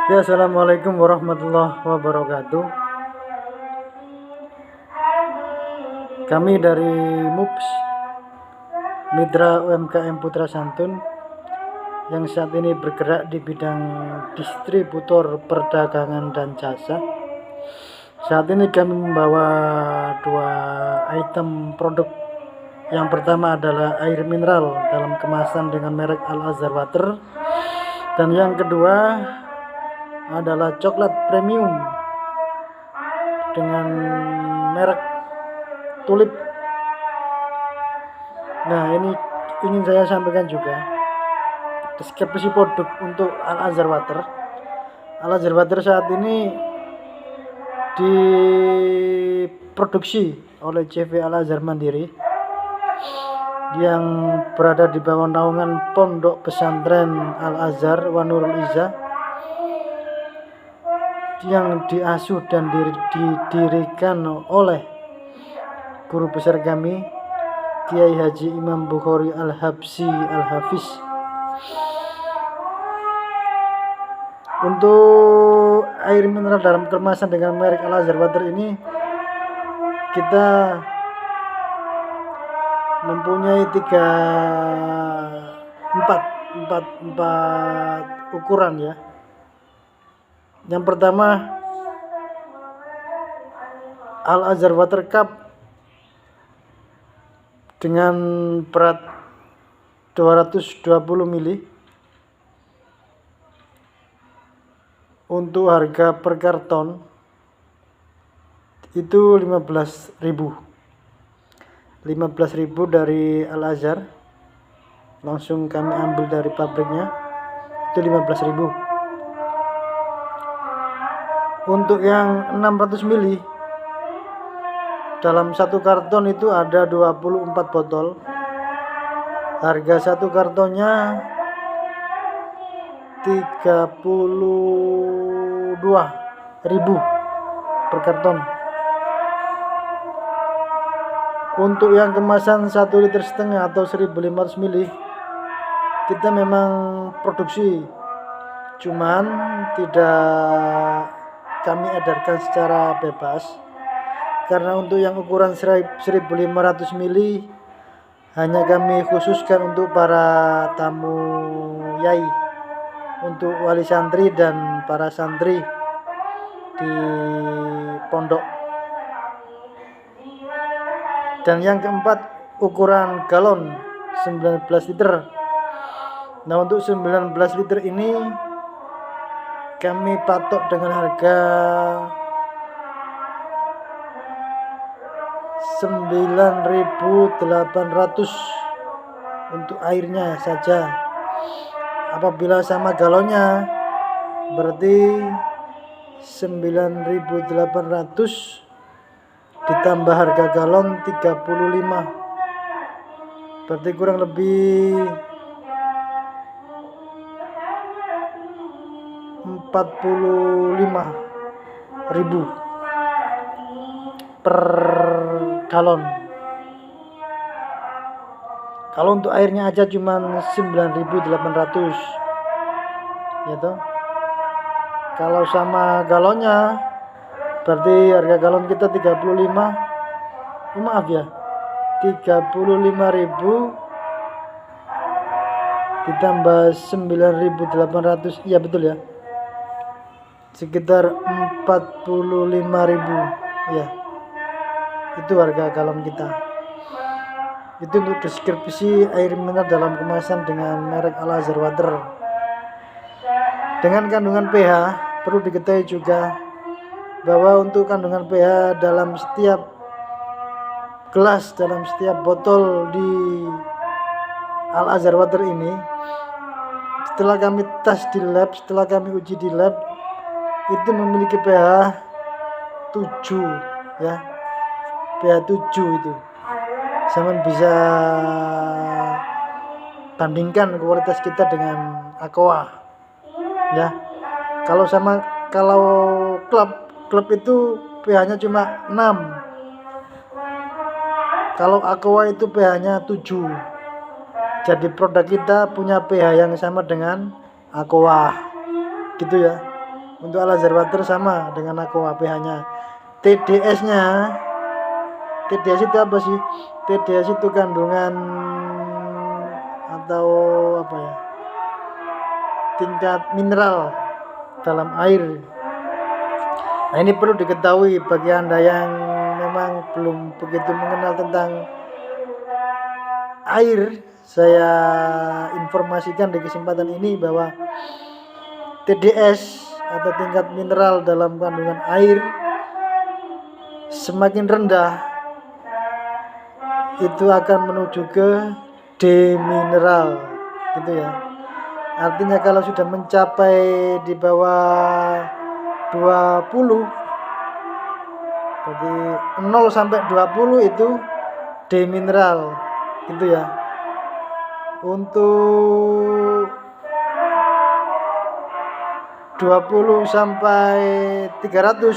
Ya, assalamualaikum warahmatullahi wabarakatuh. Kami dari MUPS, Mitra UMKM Putra Santun, yang saat ini bergerak di bidang distributor perdagangan dan jasa. Saat ini kami membawa dua item produk. Yang pertama adalah air mineral dalam kemasan dengan merek Al-Azhar Water, dan yang kedua adalah coklat premium dengan merek Tulip. Nah, ini ingin saya sampaikan juga deskripsi produk untuk Al-Azhar Water. Al-Azhar Water saat ini diproduksi oleh CV Al-Azhar Mandiri yang berada di bawah naungan Pondok Pesantren Al-Azhar Wanurul Izzah, yang diasuh dan didirikan oleh guru besar kami, Kiai Haji Imam Bukhari Al-Habsyi Al-Hafiz. Untuk air mineral dalam kemasan dengan merek Al-Azhar Water ini, kita mempunyai empat ukuran ya. Yang pertama, Al-Azhar Water Cup dengan berat 220 ml untuk harga per karton itu 15.000 dari Al-Azhar, langsung kami ambil dari pabriknya, itu 15.000. Untuk yang 600 ml dalam satu karton itu ada 24 botol. Harga satu kartonnya 32.000 per karton. Untuk yang kemasan 1,5 liter atau 1.500 ml, kita memang produksi, cuman tidak kami edarkan secara bebas, karena untuk yang ukuran 1.500 ml hanya kami khususkan untuk para tamu yai, untuk wali santri dan para santri di pondok. Dan yang keempat, ukuran galon 19 liter. Nah, untuk 19 liter ini kami patok dengan harga 9.800 untuk airnya saja. Apabila sama galonnya berarti 9.800 ditambah harga galon 35, berarti kurang lebih 45.000 per galon. Kalau untuk airnya aja cuman 9.800 gitu. Kalau sama galonnya berarti harga galon kita 35.000 ditambah 9.800, iya betul ya, sekitar 45.000 ya, itu harga galon kita. Itu untuk deskripsi air mineral dalam kemasan dengan merek Al-Azhar Water. Dengan kandungan pH, perlu diketahui juga bahwa untuk kandungan pH dalam setiap gelas, dalam setiap botol di Al-Azhar Water ini, setelah kami tes di lab, setelah kami uji di lab, itu memiliki pH 7 ya, pH 7 itu. Sama bisa bandingkan kualitas kita dengan Aqua ya. Kalau klub itu pH-nya cuma 6. Kalau Aqua itu pH-nya 7. Jadi produk kita punya pH yang sama dengan Aqua gitu ya. Untuk Al Azhar Water sama dengan Aqua PH-nya. TDS-nya, TDS itu apa sih? TDS itu kandungan atau apa ya? Tingkat mineral dalam air. Nah, ini perlu diketahui bagi Anda yang memang belum begitu mengenal tentang air. Saya informasikan di kesempatan ini bahwa TDS atau tingkat mineral dalam kandungan air semakin rendah itu akan menuju ke demineral, gitu ya. Artinya kalau sudah mencapai di bawah 20, berarti 0 sampai 20 itu demineral, gitu ya. Untuk 20 sampai 300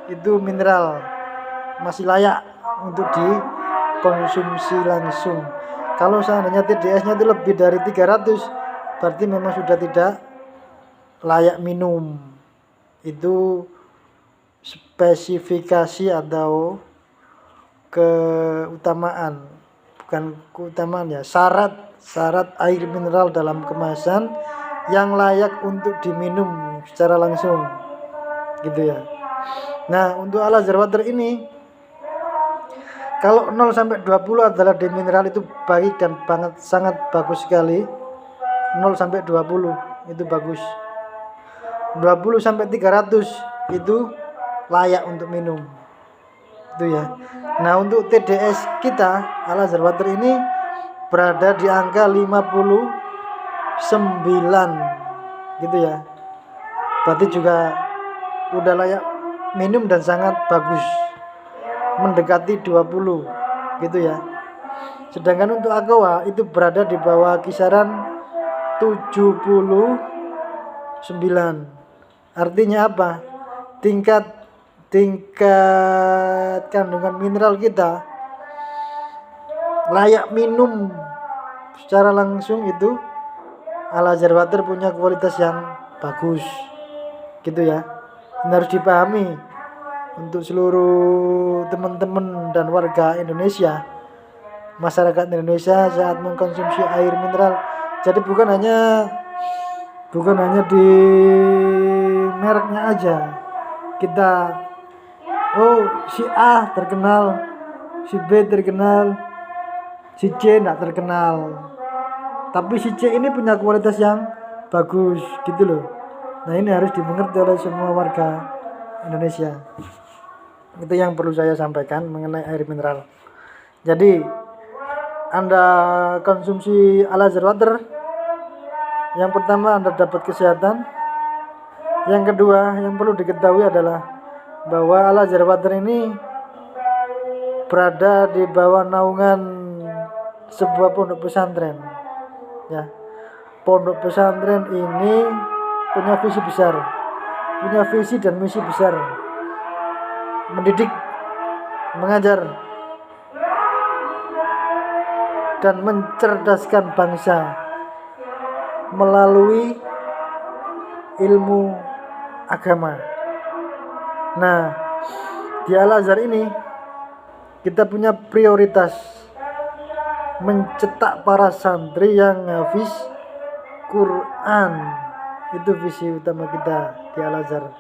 itu mineral, masih layak untuk dikonsumsi langsung. Kalau seandainya TDS-nya itu lebih dari 300, berarti memang sudah tidak layak minum. Itu spesifikasi atau keutamaan, bukan keutamaan ya, syarat air mineral dalam kemasan yang layak untuk diminum secara langsung, gitu ya. Nah, untuk Al Azhar Water ini kalau 0 sampai 20 adalah demineral, itu baik dan sangat bagus sekali. 0 sampai 20 itu bagus. 20 sampai 300 itu layak untuk minum. Itu ya. Nah, untuk TDS kita Al Azhar Water ini berada di angka 59, gitu ya. Berarti juga udah layak minum dan sangat bagus, mendekati 20, gitu ya. Sedangkan untuk Aqua itu berada di bawah kisaran 79. Artinya apa? Tingkat kandungan mineral kita layak minum secara langsung itu Al Azhar Water punya kualitas yang bagus, gitu ya. Ini harus dipahami untuk seluruh teman-teman dan warga Indonesia, masyarakat Indonesia saat mengkonsumsi air mineral. Jadi bukan hanya di mereknya aja kita, oh si A terkenal, si B terkenal, si C tidak terkenal, tapi si C ini punya kualitas yang bagus, gitu loh. Nah, ini harus dimengerti oleh semua warga Indonesia. Itu yang perlu saya sampaikan mengenai air mineral. Jadi Anda konsumsi Al Azhar Water, yang pertama Anda dapat kesehatan. Yang kedua yang perlu diketahui adalah bahwa Al Azhar Water ini berada di bawah naungan sebuah pondok pesantren, ya. Pondok pesantren ini punya visi besar, punya visi dan misi besar, mendidik, mengajar, dan mencerdaskan bangsa melalui ilmu agama. Nah, di Al Azhar ini kita punya prioritas mencetak para santri yang hafiz Quran. Itu visi utama kita di Al Azhar.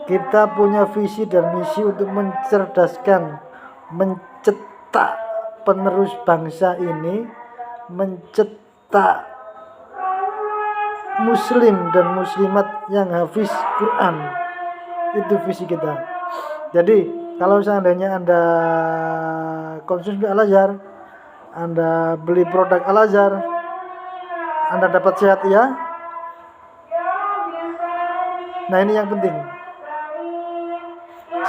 Kita punya visi dan misi untuk mencerdaskan, mencetak penerus bangsa ini, mencetak muslim dan muslimat yang hafiz Quran. Itu visi kita. Jadi kalau seandainya Anda konsumsi Al Azhar, Anda beli produk Al Azhar, Anda dapat sehat, ya. Nah, ini yang penting.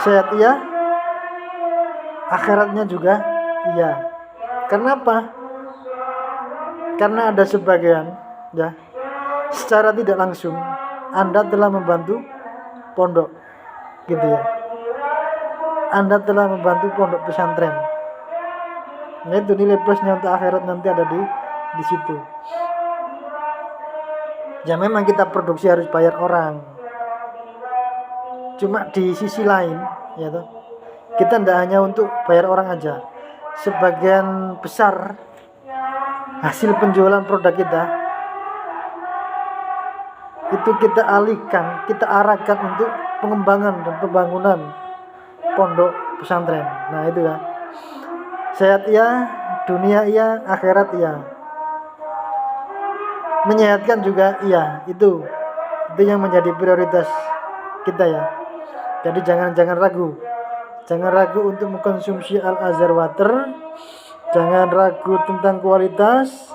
Sehat iya, akhiratnya juga iya. Kenapa? Karena ada sebagian, ya, secara tidak langsung Anda telah membantu pondok, gitu ya. Anda telah membantu pondok pesantren. Nah, itu nilai plusnya untuk akhirat nanti ada di situ. Ya, memang kita produksi harus bayar orang, Cuma di sisi lain, ya toh, kita tidak hanya untuk bayar orang aja. Sebagian besar hasil penjualan produk kita itu kita alihkan, kita arahkan untuk pengembangan dan pembangunan pondok pesantren. Nah itu ya, sehat ya, dunia iya, akhirat iya, menyehatkan juga iya. Itu yang menjadi prioritas kita ya. Jadi jangan ragu untuk mengkonsumsi Al Azhar Water. Jangan ragu tentang kualitas.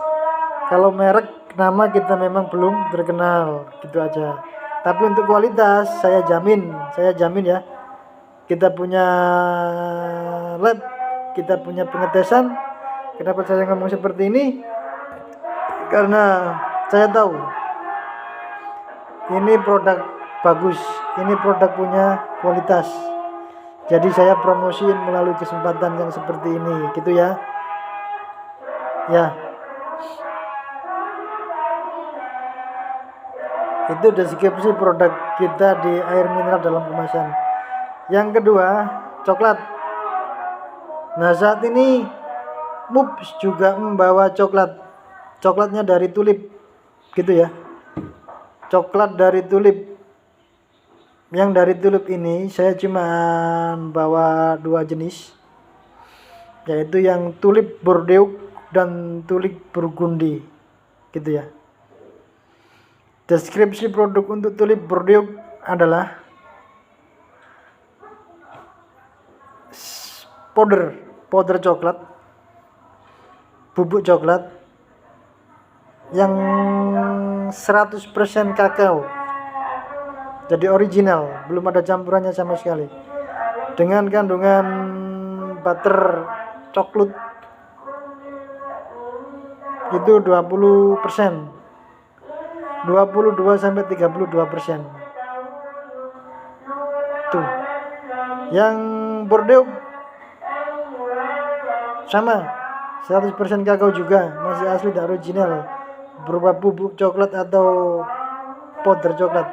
Kalau merek nama kita memang belum terkenal, gitu aja. Tapi untuk kualitas saya jamin ya. Kita punya lab, kita punya pengetesan. Kenapa saya ngomong seperti ini? Karena saya tahu ini produk bagus, ini produk punya kualitas. Jadi saya promosiin melalui kesempatan yang seperti ini, gitu ya. Ya. Itu deskripsi produk kita di air mineral dalam kemasan. Yang kedua, coklat. Nah, saat ini MUPS juga membawa coklat. Coklatnya dari tulip, gitu ya. Coklat dari tulip. Yang dari tulip ini saya cuma bawa 2 jenis, yaitu yang tulip Bordeaux dan tulip Burgundy, gitu ya. Deskripsi produk untuk tulip Bordeaux adalah powder coklat, bubuk coklat yang 100% kakao. Jadi original, belum ada campurannya sama sekali. Dengan kandungan butter coklat itu 20%. 22-32%. Tuh. Yang Bordeaux sama 100% kakao juga, masih asli dan original, berupa bubuk coklat atau powder coklat.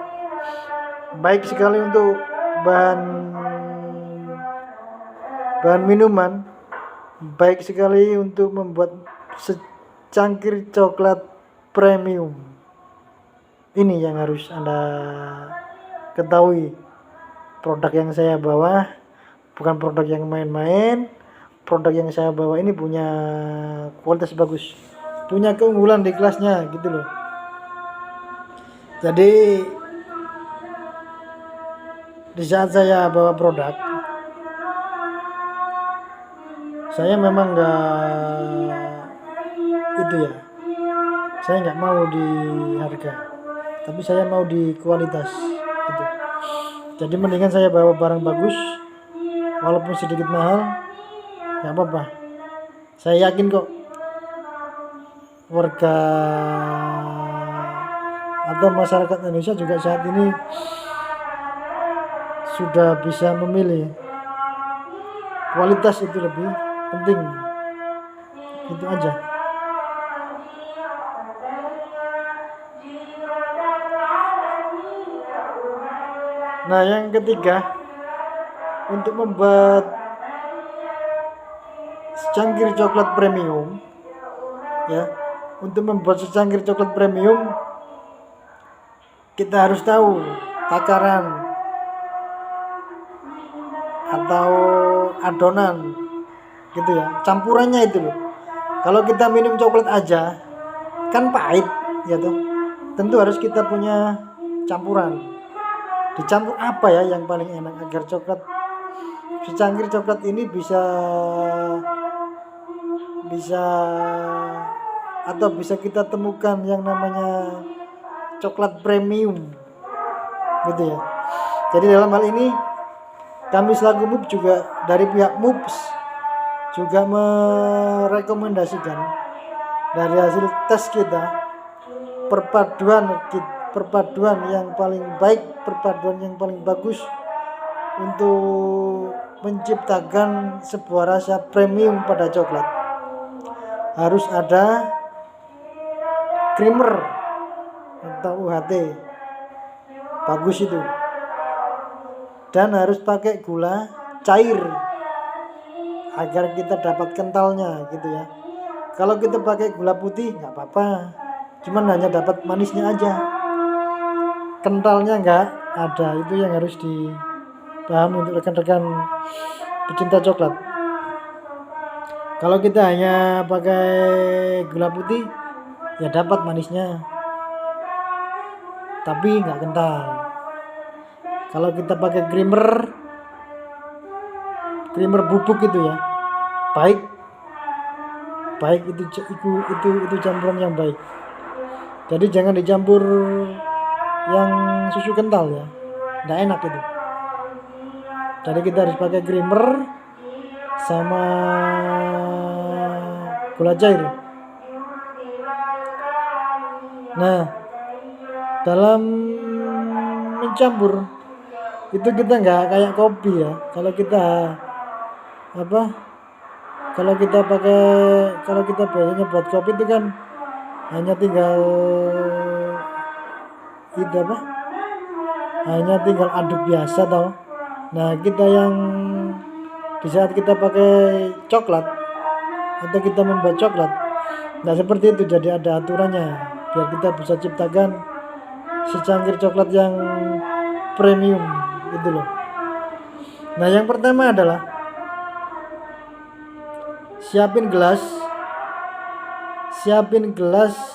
Baik sekali untuk bahan minuman, baik sekali untuk membuat secangkir coklat premium. Ini yang harus Anda ketahui. Produk yang saya bawa bukan produk yang main-main. Produk yang saya bawa ini punya kualitas bagus, punya keunggulan di kelasnya, gitu loh. Jadi di saat saya bawa produk, saya memang saya nggak mau di harga, tapi saya mau di kualitas, gitu. Jadi mendingan saya bawa barang bagus, walaupun sedikit mahal, nggak apa-apa. Saya yakin kok warga atau masyarakat Indonesia juga saat ini sudah bisa memilih. Kualitas itu lebih penting, itu aja. Nah, yang ketiga, untuk membuat secangkir coklat premium, ya, untuk membuat secangkir coklat premium kita harus tahu takaran atau adonan, gitu ya, campurannya itu loh. Kalau kita minum coklat aja kan pahit, ya tuh. Tentu harus kita punya campuran. Dicampur apa ya yang paling enak agar coklat, secangkir coklat ini bisa kita temukan yang namanya coklat premium, gitu ya. Jadi dalam hal ini kami selaku MUPS juga, dari pihak MUPS juga merekomendasikan dari hasil tes kita, perpaduan yang paling baik, perpaduan yang paling bagus untuk menciptakan sebuah rasa premium pada coklat. Harus ada creamer atau UHT, bagus itu. dan harus pakai gula cair agar kita dapat kentalnya gitu ya. Kalau kita pakai gula putih nggak apa-apa, cuman hanya dapat manisnya aja, kentalnya nggak ada. Itu yang harus dipahami untuk rekan-rekan pecinta coklat. Kalau kita hanya pakai gula putih ya dapat manisnya tapi nggak kental. Kalau kita pakai creamer bubuk itu ya baik itu campuran yang baik. Jadi jangan dicampur yang susu kental ya, nggak enak itu. Jadi kita harus pakai creamer sama gula cair. Nah, dalam mencampur itu kita nggak kayak kopi ya. Kalau kita biasanya buat kopi itu kan hanya tinggal aduk biasa tau. Nah, kita yang di saat kita pakai coklat atau kita membuat coklat, nah seperti itu, jadi ada aturannya biar kita bisa ciptakan secangkir coklat yang premium gitu loh. Nah, yang pertama adalah siapin gelas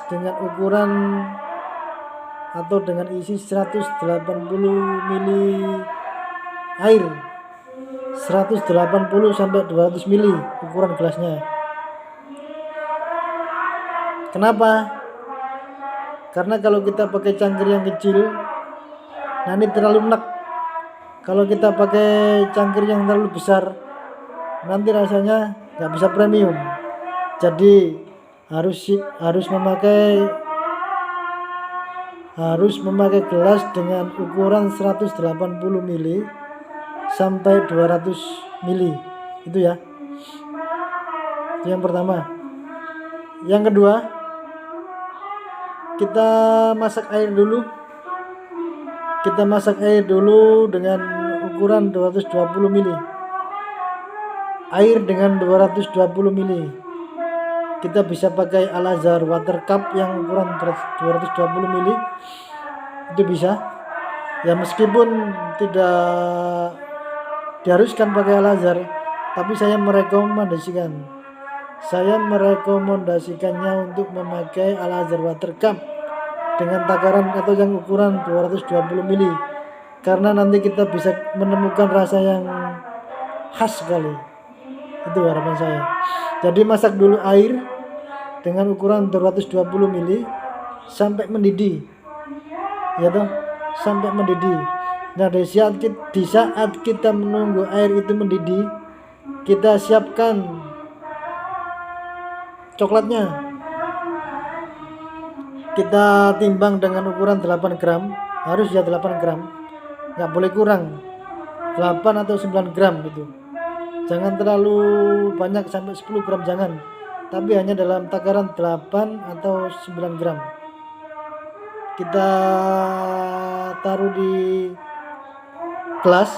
dengan ukuran atau dengan isi 180 ml air, 180 sampai 200 ml ukuran gelasnya. Kenapa? Karena kalau kita pakai cangkir yang kecil, nah ini terlalu enak. Kalau kita pakai cangkir yang terlalu besar, nanti rasanya nggak bisa premium. Jadi harus memakai gelas dengan ukuran 180 ml sampai 200 ml. Itu ya. Itu yang pertama. Yang kedua, kita masak air dulu dengan ukuran 220 ml. Air dengan 220 ml. Kita bisa pakai Al-Azhar water cup yang ukuran 220 ml. Itu bisa. Ya meskipun tidak diharuskan pakai Al-Azhar, tapi saya merekomendasikannya untuk memakai Al-Azhar water cup dengan takaran atau yang ukuran 220 ml, karena nanti kita bisa menemukan rasa yang khas sekali. Itu harapan saya. Jadi masak dulu air dengan ukuran 220 ml sampai mendidih, ya toh, sampai mendidih. Nah, di saat kita menunggu air itu mendidih, kita siapkan coklatnya. Kita timbang dengan ukuran 8 gram, harus ya 8 gram, nggak boleh kurang, 8 atau 9 gram gitu. Jangan terlalu banyak sampai 10 gram, jangan, tapi hanya dalam takaran 8 atau 9 gram. Kita taruh di gelas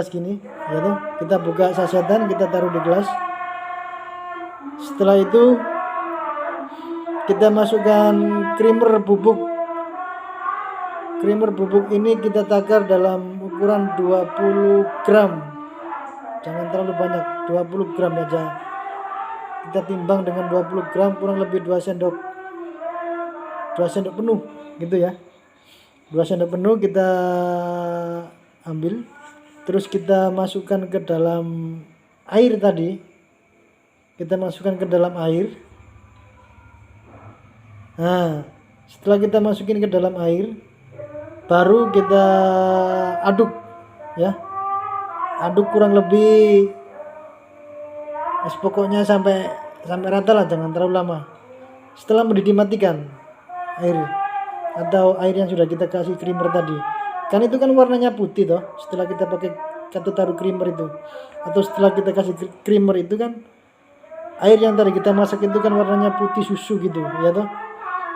gini, ya tuh. Kita buka sasetan, kita taruh di gelas. Setelah itu kita masukkan creamer bubuk. Creamer bubuk ini kita takar dalam ukuran 20 gram. Jangan terlalu banyak, 20 gram aja. Kita timbang dengan 20 gram, kurang lebih 2 sendok penuh gitu ya. 2 sendok penuh kita ambil, terus kita masukkan ke dalam air tadi. Kita masukkan ke dalam air. Nah, setelah kita masukin ke dalam air, baru kita aduk ya. Aduk kurang lebih pokoknya sampai rata lah, jangan terlalu lama. Setelah mendidih, matikan air atau air yang sudah kita kasih creamer tadi. Kan itu kan warnanya putih toh, setelah kita pakai atau taruh creamer itu, atau setelah kita kasih creamer itu kan air yang tadi kita masak itu kan warnanya putih susu gitu ya toh.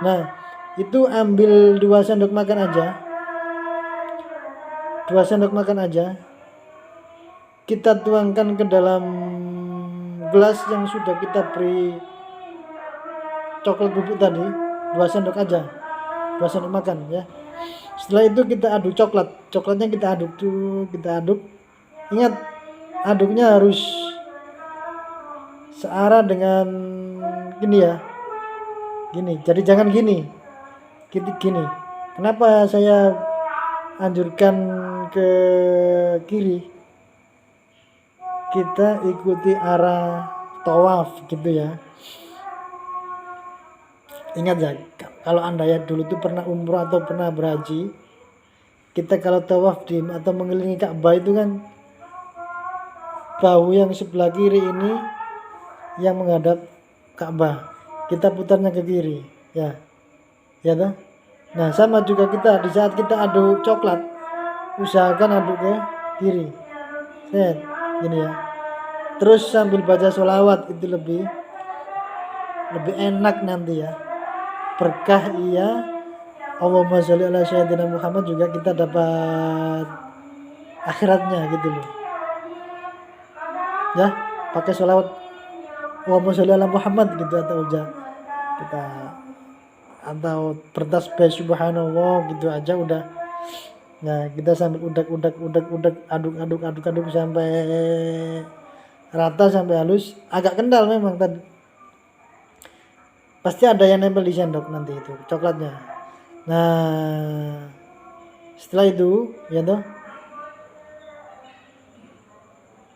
Nah, itu ambil 2 sendok makan aja. 2 sendok makan aja. Kita tuangkan ke dalam gelas yang sudah kita beri coklat bubuk tadi. 2 sendok aja, 2 sendok makan ya. Setelah itu kita aduk coklatnya kita aduk tuh, kita aduk. Ingat, aduknya harus searah dengan gini ya, gini. Jadi jangan gini. Kenapa saya anjurkan ke kiri? Kita ikuti arah tawaf gitu ya. Ingat ya, kalau Anda ya dulu tuh pernah umroh atau pernah berhaji, kita kalau tawaf atau mengelilingi Ka'bah itu kan bahu yang sebelah kiri ini yang menghadap Ka'bah, kita putarnya ke kiri ya toh. Nah sama juga kita di saat kita aduk coklat, usahakan aduk ke kiri gini ya. Terus sambil baca sholawat, itu lebih enak nanti ya, berkah. Iya, Allahumma sholli ala sayyidina Muhammad, juga kita dapat akhiratnya gitu loh ya. Pakai sholawat Allahumma sholli ala Muhammad gitu, atau bertasbih subhanallah gitu aja udah. Nah kita sambil udak aduk sampai rata, sampai halus. Agak kental memang tadi, pasti ada yang nempel di sendok nanti itu coklatnya. Nah setelah itu ya toh,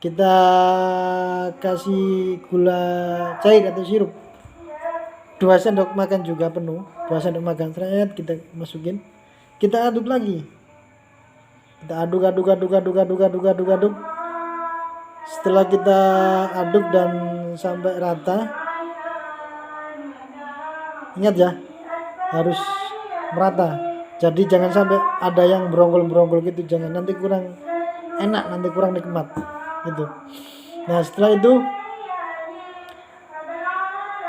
kita kasih gula cair atau sirup 2 sendok makan juga penuh, 2 sendok makan kita masukin, kita aduk lagi, kita aduk. Setelah kita aduk dan sampai rata, ingat ya, harus merata. Jadi jangan sampai ada yang beronggol gitu, jangan, nanti kurang enak, nanti kurang nikmat gitu. Nah setelah itu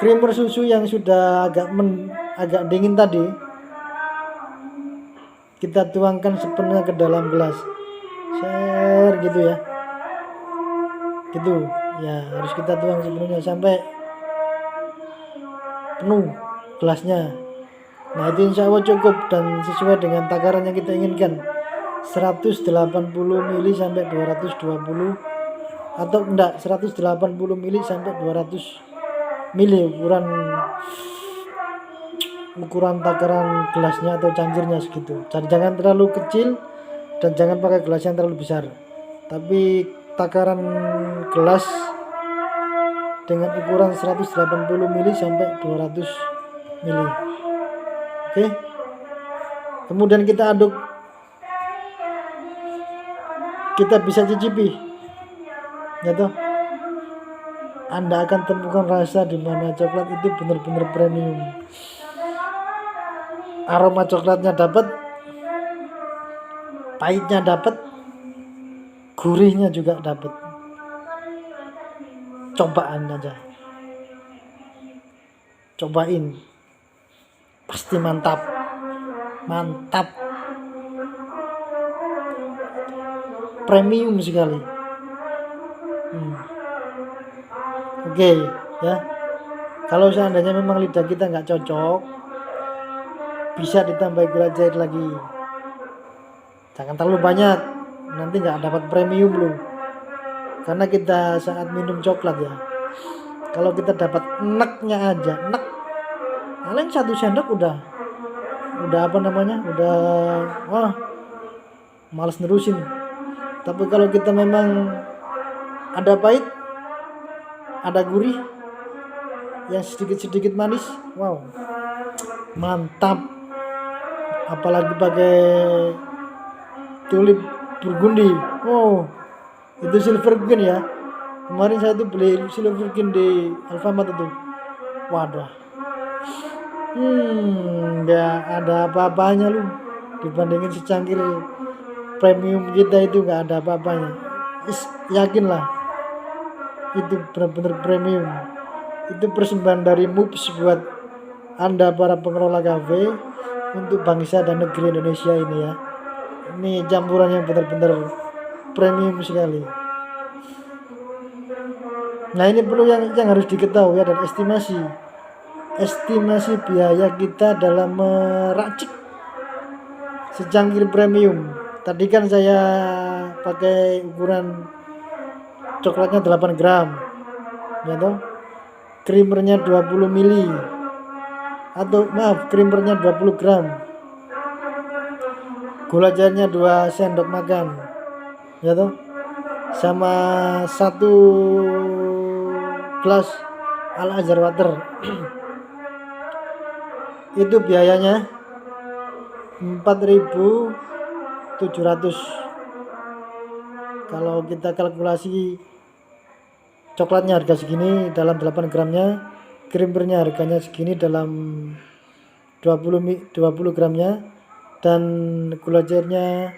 creamer susu yang sudah agak dingin tadi kita tuangkan sepenuhnya ke dalam gelas, gitu ya, gitu ya, harus kita tuang sepenuhnya sampai penuh gelasnya. Nah itu insya Allah cukup dan sesuai dengan takaran yang kita inginkan, 180 ml sampai 220, atau enggak, 180 ml sampai 200 ml ukuran takaran gelasnya atau cangkirnya segitu. Jadi jangan terlalu kecil dan jangan pakai gelas yang terlalu besar, tapi takaran gelas dengan ukuran 180 ml sampai 200 ml. Oke. Kemudian kita aduk, kita bisa cicipi ya toh. Anda akan temukan rasa di mana coklat itu benar-benar premium. Aroma coklatnya dapat, pahitnya dapat, gurihnya juga dapat. Cobaan aja, cobain, pasti mantap. Premium sekali. Oke ya, kalau seandainya memang lidah kita nggak cocok, bisa ditambah gula cair lagi, jangan terlalu banyak, nanti nggak dapat premium loh. Karena kita saat minum coklat ya, kalau kita dapat neknya aja, paling 1 sendok udah wah males nerusin. Tapi kalau kita memang ada pahit, ada gurih, yang sedikit manis, wow mantap. Apalagi pakai tulip burgundi, itu Silverkin ya. Kemarin saya tuh beli Silverkin di Alfamart itu, waduh, nggak ada apa-apanya lu dibandingin secangkir premium kita itu, nggak ada apa-apanya. Yakinlah itu benar-benar premium. Itu persembahan dari MUPS buat Anda para pengelola kafe, untuk bangsa dan negeri Indonesia ini ya. Ini campuran yang benar-benar premium sekali. Nah, ini perlu yang harus diketahui dan estimasi biaya kita dalam meracik secangkir premium. Tadi kan saya pakai ukuran coklatnya 8 gram ya toh, creamernya 20 mili atau creamernya 20 gram, gula cairnya 2 sendok makan ya toh, sama 1 gelas Al Azhar water. Itu biayanya 4.700. Kalau kita kalkulasi coklatnya harga segini dalam 8 gramnya, creamernya harganya segini dalam 20 gramnya, dan gula cairnya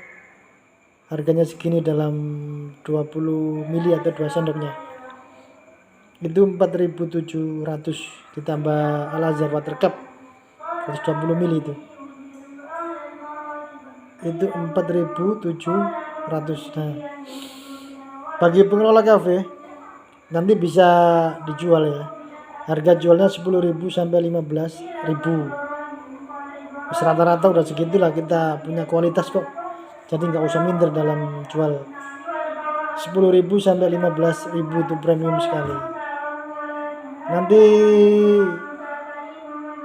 harganya segini dalam 20 mili atau 2 sendoknya. Itu 4.700 ditambah Al Azhar water cup 120 mili itu 4.700. Nah, bagi pengelola kafe nanti bisa dijual ya, harga jualnya 10.000 sampai 15.000. Rata-rata udah segitulah, kita punya kualitas kok, jadi nggak usah minder dalam jual. 10.000 sampai 15.000 itu premium sekali. Nanti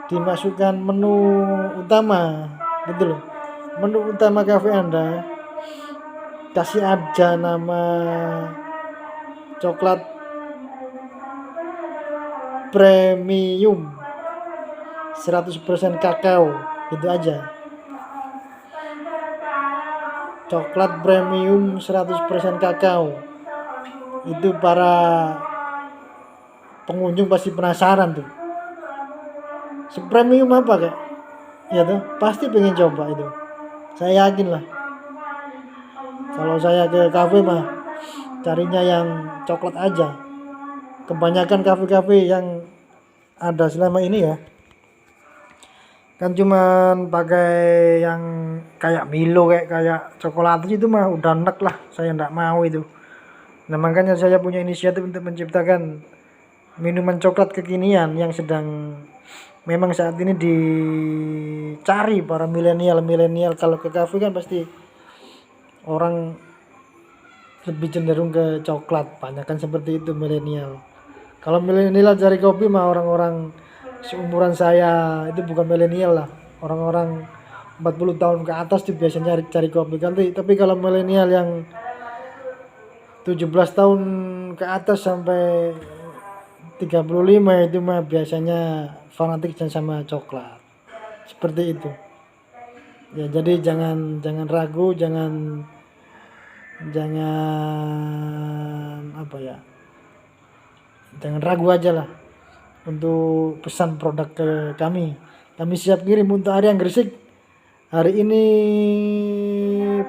dimasukkan menu utama gitu loh, menu utama kafe Anda, kasih aja nama coklat premium 100% kakao, gitu aja. Coklat premium 100% kakao. Itu para pengunjung pasti penasaran tuh, sepremium apa kak ya tuh, pasti pengen coba itu, saya yakin lah. Kalau saya ke kafe mah carinya yang coklat aja. Kebanyakan kafe-kafe yang ada selama ini ya kan cuman pakai yang kayak Milo, kayak coklat itu mah udah enak lah, saya nggak mau itu. Nah, makanya saya punya inisiatif untuk menciptakan minuman coklat kekinian yang sedang memang saat ini dicari para milenial. Kalau ke kafe kan pasti orang lebih cenderung ke coklat, banyak kan seperti itu milenial. Kalau milenial cari kopi mah orang-orang seumuran saya, itu bukan milenial lah, orang-orang 40 tahun ke atas tuh biasanya cari kopi kan. Tapi kalau milenial yang 17 tahun ke atas sampai 35 itu mah biasanya fanatik sama coklat, seperti itu ya. Jadi jangan ragu, jangan apa ya, jangan ragu aja lah untuk pesan produk ke kami siap kirim untuk area Gresik. Hari ini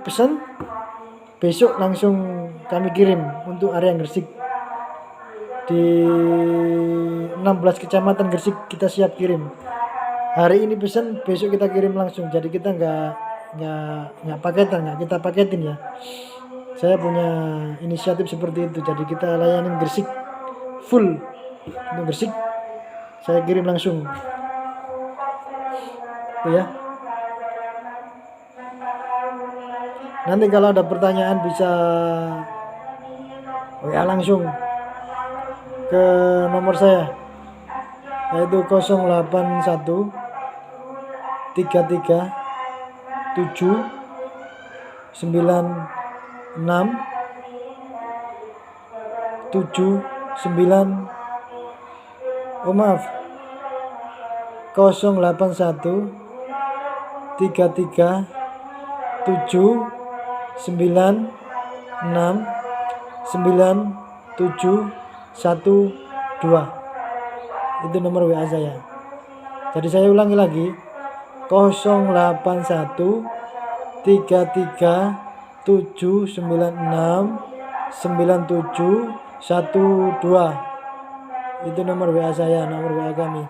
pesan, besok langsung kami kirim untuk area Gresik. Di 16 kecamatan Gresik kita siap kirim. Hari ini pesan, besok kita kirim langsung. Jadi kita nggak paketan, nggak kita paketin ya. Saya punya inisiatif seperti itu. Jadi kita layanin Gresik full, untuk Gresik saya kirim langsung. Itu ya. Nanti kalau ada pertanyaan bisa langsung ke nomor saya, yaitu 081 33 7 96 79 081 33 7 96 97 12. Itu nomor WA saya. Jadi saya ulangi lagi, 081 33 796 97 12. Itu nomor WA saya, nomor WA kami.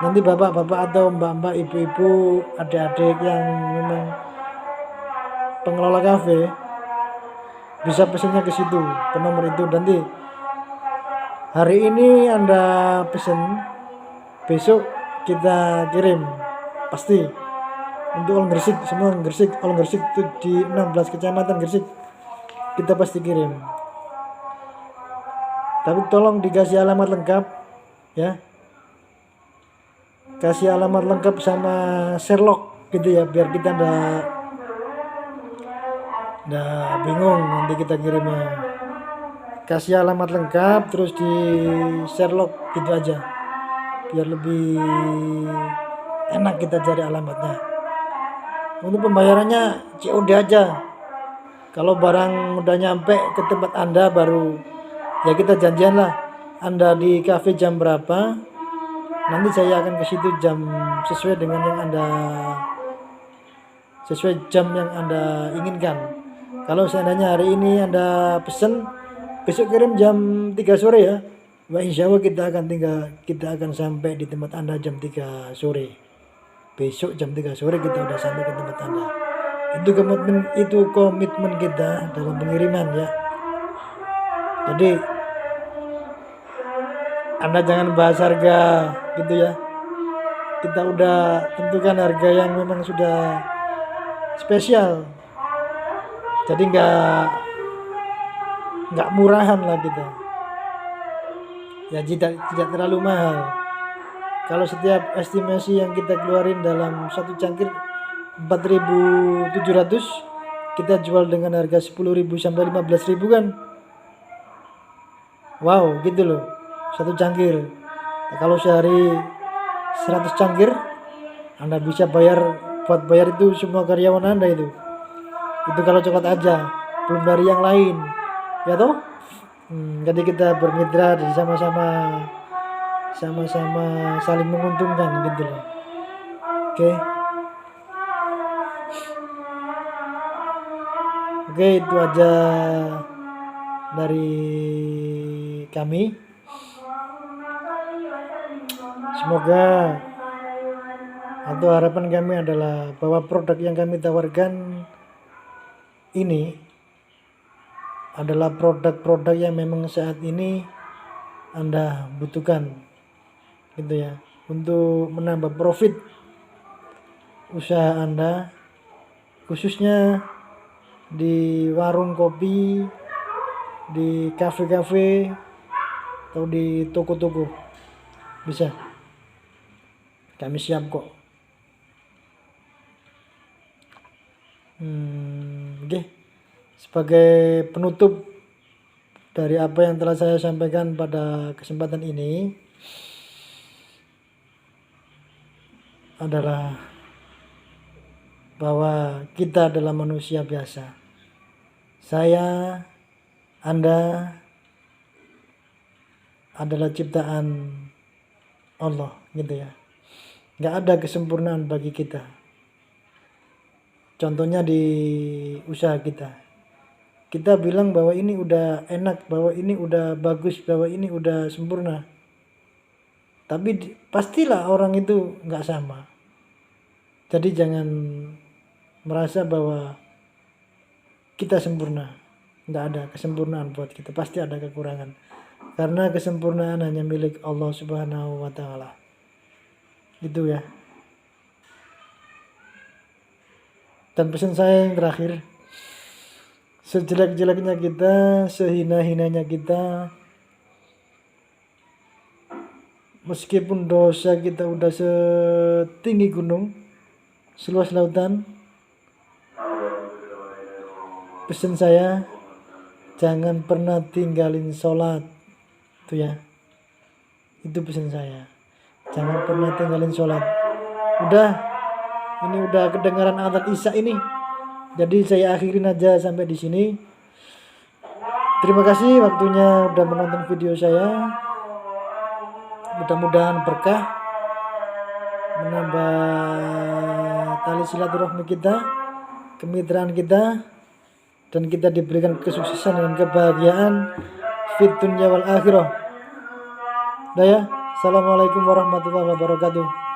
Nanti bapak-bapak atau mbak-mbak, ibu-ibu, adik-adik yang memang pengelola kafe, bisa pesennya ke situ, ke nomor itu. Nanti hari ini Anda pesen, besok kita kirim pasti. Untuk orang Gresik, semua orang Gresik itu di 16 kecamatan Gresik kita pasti kirim. Tapi tolong dikasih alamat lengkap ya, kasih alamat lengkap sama Sherlock gitu ya, biar kita ndak bingung nanti kita kirimnya. Kasih alamat lengkap terus di Sherlock gitu aja, biar lebih enak kita cari alamatnya. Untuk pembayarannya COD aja. Kalau barang udah nyampe ke tempat Anda baru ya kita janjian lah. Anda di cafe jam berapa? Nanti saya akan ke situ jam sesuai dengan yang sesuai jam yang Anda inginkan. Kalau seandainya hari ini Anda pesen, besok kirim jam 3 sore ya. Wah, insya Allah kita akan sampai di tempat Anda jam 3 sore. Besok jam 3 sore kita udah sampai ke tempat Anda. Itu komitmen kita dalam pengiriman ya. Jadi Anda jangan bahas harga gitu ya. Kita udah tentukan harga yang memang sudah spesial. Jadi nggak murahan lah kita. Ya tidak terlalu mahal. Kalau setiap estimasi yang kita keluarin dalam satu cangkir 4.700, kita jual dengan harga 10.000 sampai 15.000 kan. Wow, gitu loh. Satu cangkir. Nah, kalau sehari 100 cangkir, Anda bisa buat bayar itu semua karyawan Anda itu. Itu kalau coklat aja, belum dari yang lain. Ya toh? Jadi kita bermitra dan sama-sama saling menguntungkan gitu loh. Oke, itu aja dari kami. Semoga atau harapan kami adalah bahwa produk yang kami tawarkan ini adalah produk-produk yang memang saat ini Anda butuhkan gitu ya, untuk menambah profit usaha Anda, khususnya di warung kopi, di kafe-kafe atau di toko-toko. Bisa, kami siap kok. Oke. Sebagai penutup dari apa yang telah saya sampaikan pada kesempatan ini adalah bahwa kita adalah manusia biasa. Saya, Anda adalah ciptaan Allah gitu ya. Gak ada kesempurnaan bagi kita. Contohnya di usaha kita. Kita bilang bahwa ini udah enak, bahwa ini udah bagus, bahwa ini udah sempurna. Tapi pastilah orang itu gak sama. Jadi jangan merasa bahwa kita sempurna. Gak ada kesempurnaan buat kita. Pasti ada kekurangan. Karena kesempurnaan hanya milik Allah Subhanahu wa Ta'ala. Itu ya. Dan pesan saya yang terakhir, sejelek-jeleknya kita, sehina-hinanya kita, meskipun dosa kita udah setinggi gunung, seluas lautan, pesan saya, jangan pernah tinggalin sholat. Itu ya. Itu pesan saya. Jangan pernah tinggalin sholat. Ini udah kedengaran adzan Isya ini. Jadi saya akhirin aja sampai di sini. Terima kasih waktunya udah menonton video saya. Mudah-mudahan berkah, menambah tali silaturahmi kita, kemitraan kita, dan kita diberikan kesuksesan dan kebahagiaan fid dunya wal akhirah. Assalamualaikum warahmatullahi wabarakatuh.